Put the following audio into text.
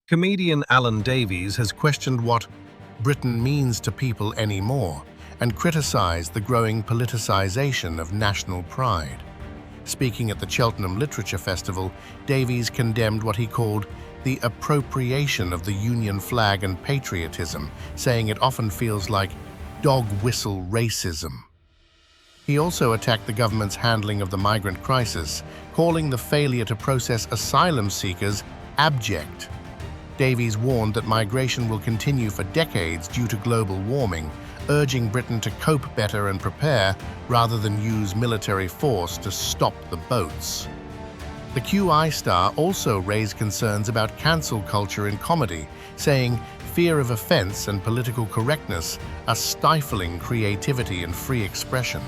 Comedian Alan Davies has questioned what Britain means to people anymore and criticised the growing politicisation of national pride. Speaking at the Cheltenham Literature Festival, Davies condemned what he called the appropriation of the Union flag and patriotism, saying it often feels like dog-whistle racism. He also attacked the government's handling of the migrant crisis, calling the failure to process asylum seekers abject. Davies warned that migration will continue for decades due to global warming, urging Britain to cope better and prepare rather than use military force to stop the boats. The QI star also raised concerns about cancel culture in comedy, saying fear of offence and political correctness are stifling creativity and free expression.